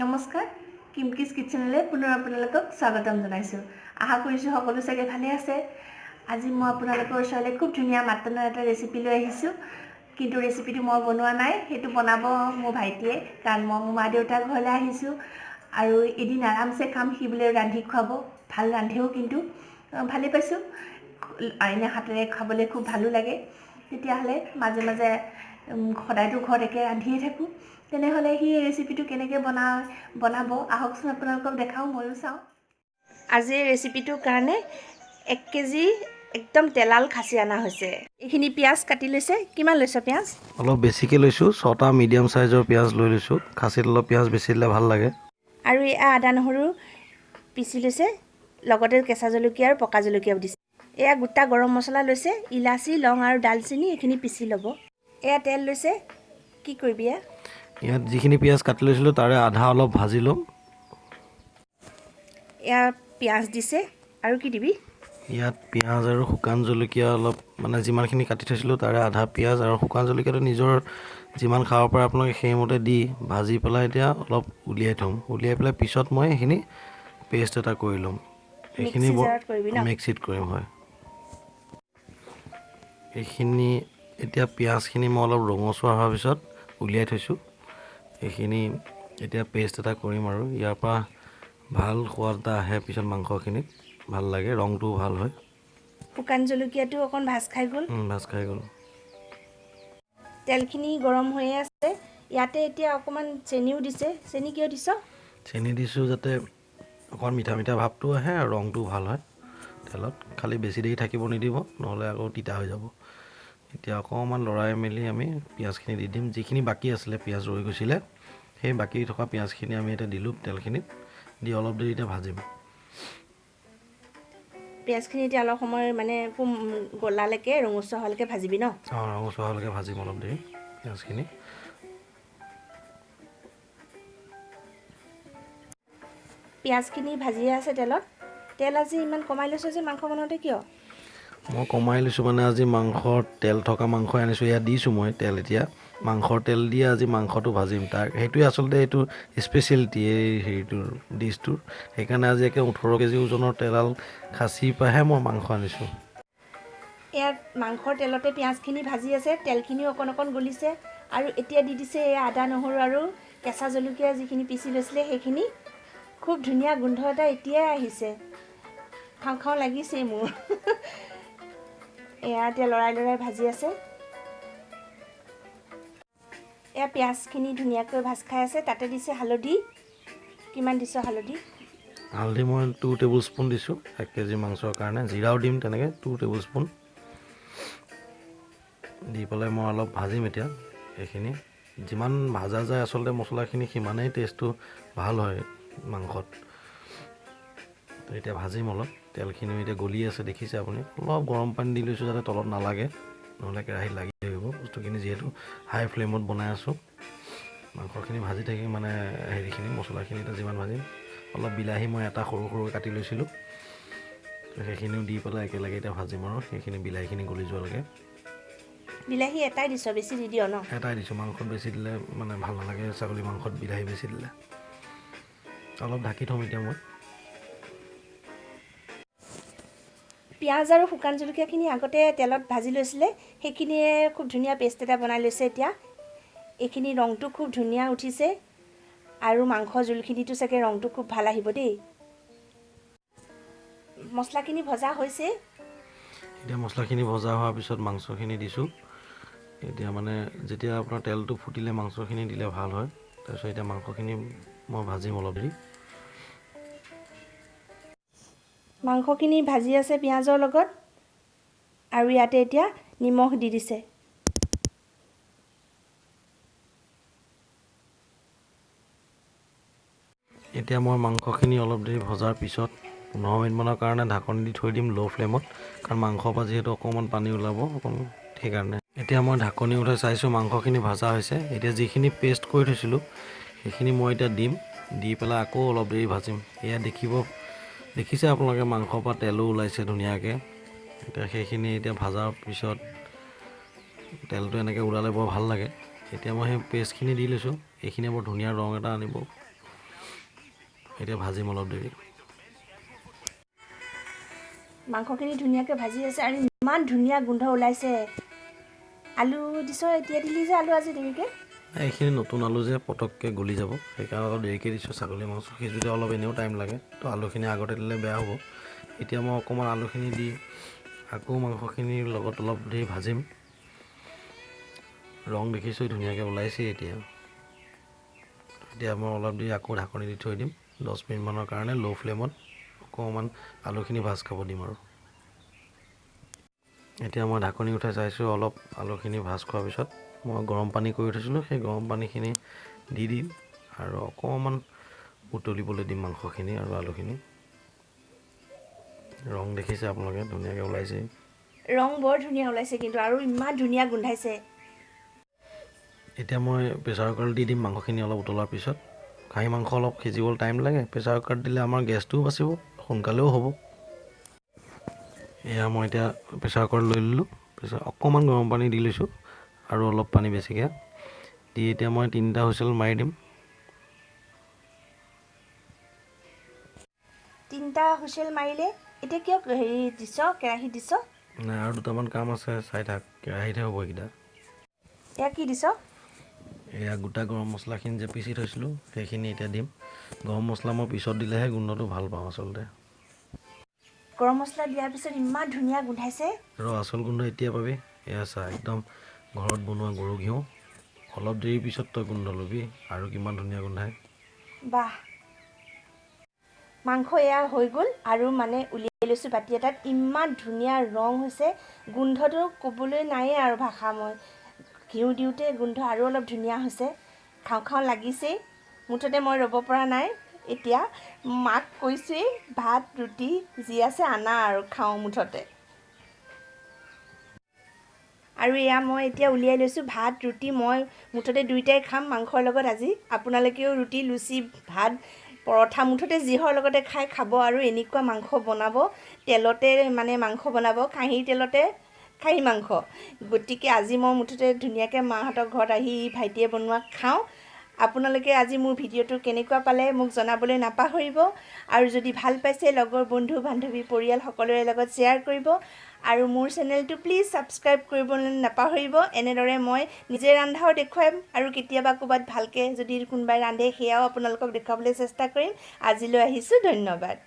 নমস্কাৰ কিমকিছ কিটচেনলৈ পুনৰ আপোনালোকক স্বাগতম জনাইছোঁ। আশা কৰিছোঁ সকলো চাগে ভালে আছে। আজি মই আপোনালোকৰ ওচৰলৈ খুব ধুনীয়া মাটনৰ এটা ৰেচিপি লৈ আহিছোঁ। কিন্তু ৰেচিপিটো মই বনোৱা নাই, সেইটো বনাব মোৰ ভাইটিয়ে, কাৰণ মই মোৰ মা দেউতাৰ ঘৰলৈ আহিছোঁ আৰু এদিন আৰামছে খাম। সি বোলে ৰান্ধি খুৱাব, ভাল ৰান্ধেও, কিন্তু ভালেই পাইছোঁ। এনে হাতেৰে খাবলৈ খুব ভালো লাগে। তেতিয়াহ'লে মাজে মাজে সদায়তো ঘৰত একে ৰান্ধিয়ে থাকোঁ। তেনেহ'লে সি এই ৰেচিপিটো কেনেকৈ বনাব আহকচোন, আপোনালোকক দেখাওঁ, ময়ো চাওঁ। আজি এই ৰেচিপিটোৰ কাৰণে 1 কেজি একদম তেলাল খাচী অনা হৈছে। এইখিনি পিঁয়াজ কাটি লৈছে। কিমান লৈছে পিঁয়াজ? অলপ বেছিকৈ লৈছোঁ, 6টা মিডিয়াম চাইজৰ পিঁয়াজ লৈ লৈছোঁ। খাচীত অলপ পিঁয়াজ বেছি দিলে ভাল লাগে। আৰু এয়া আদা নহৰু পিচি লৈছে, লগতে কেঁচা জলকীয়া আৰু পকা জলকীয়াও দিছে। এয়া গোটা গৰম মছলা লৈছে, ইলাচি, লং আৰু ডালচেনি, এইখিনি পিচি ল'ব। এয়া তেল লৈছে। কি কৰিবি ইয়াত যিখিনি পিঁয়াজ কাটি লৈছিলোঁ তাৰে আধা অলপ ভাজি ল'ম। এয়া পিঁয়াজ দিছে। আৰু কি দিবি? ইয়াত পিঁয়াজ আৰু শুকান জলকীয়া অলপ, মানে যিমানখিনি কাটি থৈছিলোঁ তাৰে আধা পিঁয়াজ আৰু শুকান জলকীয়াটো নিজৰ যিমান খাব পাৰে আপোনালোকে সেইমতে দি ভাজি পেলাই এতিয়া অলপ উলিয়াই থ'ম। উলিয়াই পেলাই পিছত মই সেইখিনি পেষ্ট এটা কৰি ল'ম। এইখিনি মিক্সিত কৰিম, হয়। এইখিনি এতিয়া পিঁয়াজখিনি মই অলপ ৰঙচুৱা হোৱাৰ পিছত উলিয়াই থৈছোঁ। এইখিনি এতিয়া পেষ্ট এটা কৰিম আৰু ইয়াৰ পৰা ভাল সোৱাদ এটা আহে পিছত মাংসখিনিত, ভাল লাগে, ৰংটোও ভাল হয়। শুকান জলকীয়াটো অকণ ভাজ খাই গ'ল। তেলখিনি গৰম হৈয়ে আছে। ইয়াতে এতিয়া অকণমান চেনিও দিছে। চেনি কিয় দিছ? চেনি দিছোঁ যাতে অকণমান মিঠা মিঠা ভাৱটো আহে আৰু ৰংটোও ভাল হয় তেলত। খালি বেছি দেৰি থাকিব নিদিব, নহ'লে আকৌ তিতা হৈ যাব। এতিয়া অকণমান লৰাই মেলি আমি পিঁয়াজখিনি দি দিম। যিখিনি বাকী আছিলে, পিঁয়াজ ৰৈ গৈছিলে, সেই বাকী থকা পিঁয়াজখিনি আমি এতিয়া দিলোঁ তেলখিনিত, দি অলপ দেৰি এতিয়া ভাজিম। পিঁয়াজখিনি এতিয়া অলপ সময় মানে গলালৈকে, ৰঙচুৱা হোৱালৈকে ভাজিবি ন? অঁ, ৰঙচুৱা হোৱালৈকে ভাজিম অলপ দেৰি পিঁয়াজখিনি। পিঁয়াজখিনি ভাজিয়ে আছে তেলত। তেল আজি ইমান কমাই লৈছোঁ যে মাংস বনাওঁতে, কিয়? মই কমাই লৈছোঁ মানে আজি মাংসৰ তেল থকা মাংস আনিছোঁ। ইয়াত দিছোঁ মই তেল। এতিয়া মাংসৰ তেল দিয়ে আজি মাংসটো ভাজিম। সেইটোৱে আচলতে এইটো স্পেচিয়েলিটি এই হেৰিটোৰ, ডিছটোৰ। সেইকাৰণে আজি একে 18 কেজি ওজনৰ তেলাল খাচীৰ পৰাহে মই মাংস আনিছোঁ। ইয়াত মাংসৰ তেলতে পিঁয়াজখিনি ভাজি আছে, তেলখিনিও অকণ অকণ গলিছে। আৰু এতিয়া দি দিছে এয়া আদা নহৰু আৰু কেঁচা জলকীয়া যিখিনি পিচি লৈছিলে সেইখিনি। খুব ধুনীয়া গোন্ধ এটা এতিয়াই আহিছে, খাওঁ খাওঁ লাগিছেই মোৰ। এয়া এতিয়া লৰাই লৰাই ভাজি আছে। এয়া পিঁয়াজখিনি ধুনীয়াকৈ ভাজ খাই আছে। তাতে দিছে হালধি। কিমান দিছ হালধি? হালধি মই 2 টেবুল স্পুন দিছোঁ 1 কেজি মাংসৰ কাৰণে। জিৰাও দিম তেনেকৈ 2 টেবুল স্পুন দি পেলাই মই অলপ ভাজিম। এতিয়া এইখিনি যিমান ভাজা যায় আচলতে মছলাখিনি, সিমানেই টেষ্টটো ভাল হয় মাংসত। তো এতিয়া ভাজিম অলপ। তেলখিনিও এতিয়া গলি আছে, দেখিছে আপুনি। অলপ গৰম পানী দি লৈছোঁ যাতে তলত নালাগে, নহ'লে কেৰাহীত লাগি থাকিব বস্তুখিনি, যিহেতু হাই ফ্লেমত বনাই আছোঁ। মাংসখিনি ভাজি থাকি মানে হেৰিখিনি মছলাখিনি এতিয়া যিমান ভাজিম। অলপ বিলাহী মই এটা সৰু সৰুকৈ কাটি লৈছিলোঁ, সেইখিনিও দি পেলাই একেলগে এতিয়া ভাজিম আৰু সেইখিনি বিলাহীখিনি গলি যোৱালৈকে। বিলাহী এটাই দিছ, বেছি নিদিয় ন? এটাই দিছোঁ। মাংসত বেছি দিলে মানে ভাল নালাগে, ছাগলী মাংসত বিলাহী বেছি দিলে। অলপ ঢাকি থ'ম এতিয়া মই। পিঁয়াজ আৰু শুকান জলকীয়াখিনি আগতে তেলত ভাজি লৈছিলে, সেইখিনিয়ে খুব ধুনীয়া পেষ্ট এটা বনাই লৈছে এতিয়া। এইখিনি ৰংটো খুব ধুনীয়া উঠিছে, আৰু মাংসৰ জোলখিনিতো চাগে ৰংটো খুব ভাল আহিব দেই। মছলাখিনি ভজা হৈছে। এতিয়া মছলাখিনি ভজা হোৱাৰ পিছত মাংসখিনি দিছোঁ। এতিয়া মানে যেতিয়া আপোনাৰ তেলটো ফুটিলে মাংসখিনি দিলে ভাল হয়। তাৰপিছত এতিয়া মাংসখিনি মই ভাজিম অলপ দেৰি। মাংসখিনি ভাজি আছে পিঁয়াজৰ লগত, আৰু ইয়াতে এতিয়া নিমখ দি দিছে। এতিয়া মই মাংসখিনি অলপ দেৰি ভজাৰ পিছত 15 মিনিটমানৰ কাৰণে ঢাকনি দি থৈ দিম ল' ফ্লেমত, কাৰণ মাংসৰ পৰা যিহেতু অকণমান পানী ওলাব সেইকাৰণে। এতিয়া মই ঢাকনি উঠাই চাইছোঁ মাংসখিনি ভাজা হৈছে। এতিয়া যিখিনি পেষ্ট কৰি থৈছিলোঁ সেইখিনি মই এতিয়া দিম, দি পেলাই আকৌ অলপ দেৰি ভাজিম। এয়া দেখিছে আপোনালোকে মাংসৰ পৰা তেলো ওলাইছে ধুনীয়াকৈ। এতিয়া সেইখিনি এতিয়া ভজাৰ পিছত তেলটো এনেকৈ ওলালে বৰ ভাল লাগে। এতিয়া মই সেই পেষ্টখিনি দি লৈছোঁ। এইখিনিয়ে বৰ ধুনীয়া ৰং এটা আনিব। এতিয়া ভাজিম অলপ দেৰি। মাংসখিনি ধুনীয়াকৈ ভাজি আছে আৰু ইমান ধুনীয়া গোন্ধ ওলাইছে। আলু দিছ, এতিয়া দিলি যে আলু আজি দেৰিকৈ? এইখিনি নতুন আলু যে পটককৈ গলি যাব, সেইকাৰণে অলপ দেৰিকৈ দিছোঁ। ছাগলী মাংস সিজোতে অলপ এনেও টাইম লাগে, তো আলুখিনি আগতে দিলে বেয়া হ'ব। এতিয়া মই অকণমান আলুখিনি দি আকৌ মাংসখিনিৰ লগত অলপ দেৰি ভাজিম। ৰং দেখিছোঁ ধুনীয়াকৈ ওলাইছে এতিয়া। এতিয়া মই অলপ দেৰি আকৌ ঢাকনি দি থৈ দিম 10 মিনিটমানৰ কাৰণে ল' ফ্লেমত। অকণমান আলুখিনি ভাজ খাব দিম আৰু। এতিয়া মই ঢাকনি উঠাই চাইছোঁ, অলপ আলুখিনি ভাজ খোৱাৰ পিছত মই গৰম পানী কৰি থৈছিলোঁ, সেই গৰম পানীখিনি দি দিম আৰু অকণমান উতলিবলৈ দিম মাংসখিনি আৰু আলুখিনি। ৰং দেখিছে আপোনালোকে ধুনীয়াকৈ ওলাইছে। ৰং বৰ ধুনীয়া ওলাইছে কিন্তু, আৰু ইমান ধুনীয়া গোন্ধাইছে। এতিয়া মই প্ৰেছাৰ কুকাৰত দি দিম মাংসখিনি অলপ উতলাৰ পিছত। খাহী মাংস অলপ সিজিবলৈ টাইম লাগে, প্ৰেছাৰ কুকাৰত দিলে আমাৰ গেছটোও বাচিব, সোনকালেও হ'ব। এয়া মই এতিয়া প্ৰেছাৰ কুকাৰত লৈ ল'লোঁ, অকণমান গৰম পানী দি লৈছোঁ আৰু অলপ পানী বেছিকৈ দি এতিয়া মই 3টা হুইচেল মাৰি দিম। 3টা হুইচেল মাৰিলে এতিয়া কিয় দিছ, কেৰাহীত দিছ? নাই, আৰু 2টামান কাম আছে, চাই থাক। কেৰাহীতহে হ'ব এইকেইটা। এয়া কি দিছ? এয়া গোটা গৰম মছলাখিনি যে পিচি থৈছিলোঁ সেইখিনি এতিয়া দিম। গৰম মছলা মই পিছত দিলেহে গোন্ধটো ভাল পাওঁ আচলতে। গৰম মছলা দিয়াৰ পিছত ইমান ধুনীয়া গোন্ধাইছে। আচল গোন্ধ এতিয়া পাবি। এয়া চা, একদম ঘৰত বনোৱা গৰু ঘিউ। অলপ দেৰিৰ পিছত তই গোন্ধ ল'বি আৰু কিমান ধুনীয়া গোন্ধায়। বাহ, মাংস এয়া হৈ গ'ল আৰু মানে উলিয়াই লৈছোঁ বাতি এটাত। ইমান ধুনীয়া ৰং হৈছে, গোন্ধটো ক'বলৈ নায়েই আৰু ভাষা। মই ঘিউ দিওঁতে গোন্ধ আৰু অলপ ধুনীয়া হৈছে, খাওঁ খাওঁ লাগিছেই। মুঠতে মই ৰ'ব পৰা নাই। এতিয়া মাক কৈছোঁৱেই, ভাত ৰুটি যি আছে আনা আৰু খাওঁ মুঠতে। আৰু এয়া মই এতিয়া উলিয়াই লৈছোঁ ভাত ৰুটি, মই মুঠতে 2টাই খাম মাংসৰ লগত আজি। আপোনালোকেও ৰুটি, লুচি, ভাত, পৰঠা মুঠতে যিহৰ লগতে খাব আৰু এনেকুৱা মাংস বনাব। তেলতে মানে মাংস বনাব, কাঁহীৰ তেলতে খাহী মাংস। গতিকে আজি মই মুঠতে ধুনীয়াকৈ মাহঁতৰ ঘৰত আহি ভাইটিয়ে বনোৱা খাওঁ। আপোনালোকে আজি মোৰ ভিডিঅ'টো কেনেকুৱা পালে মোক জনাবলৈ নাপাহৰিব। আৰু যদি ভাল পাইছে, লগৰ বন্ধু বান্ধৱী পৰিয়াল সকলোৰে লগত শ্বেয়াৰ কৰিব। আৰু মোৰ চেনেলটো প্লিজ ছাবস্ক্ৰাইব কৰিবলৈ নাপাহৰিব। এনেদৰে মই নিজে ৰন্ধাও দেখুৱাম আৰু কেতিয়াবা ক'ৰবাত ভালকৈ যদি কোনোবাই ৰান্ধে সেয়াও আপোনালোকক দেখুৱাবলৈ চেষ্টা কৰিম। আজিলৈ আহিছোঁ, ধন্যবাদ।